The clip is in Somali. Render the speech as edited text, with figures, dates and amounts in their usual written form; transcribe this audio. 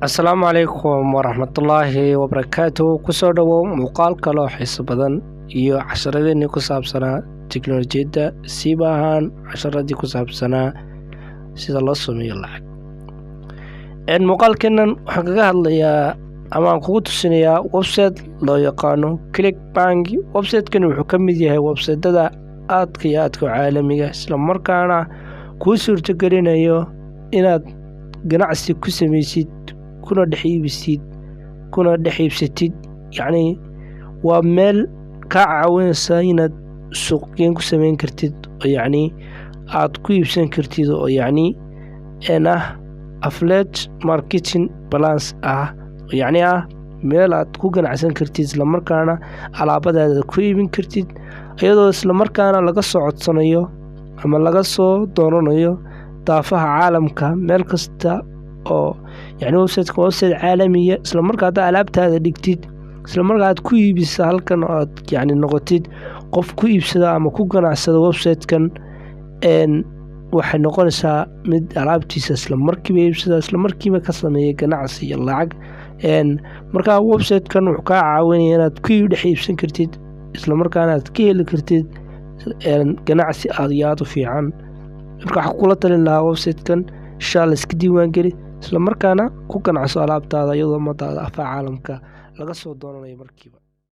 Asalaamu calaykum waraxmatullaahi wabarakaatuh. Kusoo dhawow muuqaal kale oo xiiso badan iyo casharadeenii ku saabsanaa tiknoolajiyadda, siiba ahaan casharadii ku saabsanaa sida loo sameeyo lacag. Muuqaalkeennan waxaan kaga hadlayaa ama aan kugu tusinayaa website loo yaqaano Clickbank. Website-kan wuxuu ka mid yahay website-dada aadka iyo aadka caalamiga, isla markaana kuu suurtagelinayo inaad ganacsi ku samaysid, kuna dhex iibsatid. Yacni waa meel kaa caawinaysa inaad suuqgeyn ku samayn kartid, oo yacni aad ku iibsan kartid, oo yacni affiliate marketing balance oo yacni meel aad ku ganacsan kartid, isla markaana alaabadaada ku iibin kartid, iyadoo isla markaana laga soo codsanayo ama laga soo doonanayo daafaha caalamka meel kasta. oo yacni website caalamiya, isla markaa aad alaabtaada dhigtid, isla markaa aad ku iibisa halkan, oo aad yacni noqotid qof ku iibsada ama ku ganacsada website-kan. waxay noqonaysaa mid alaabtiisa isla markiiba iibsada, isla markiiba ka sameeya ganacsi iyo lacag. markaa website-kan wuxuu kaa caawinaya inaad ku dhex iibsan kartid, isla markaana aad ka heli kartid ganacsi aad iyo aad u fiican. marka waxaan kula talin lahaa website-kan insha Allah iska diiwaan geli, isla markaana ku ganacso alaabtaada iyadoo ummadda afaca caalamka laga soo doonanayo markiiba.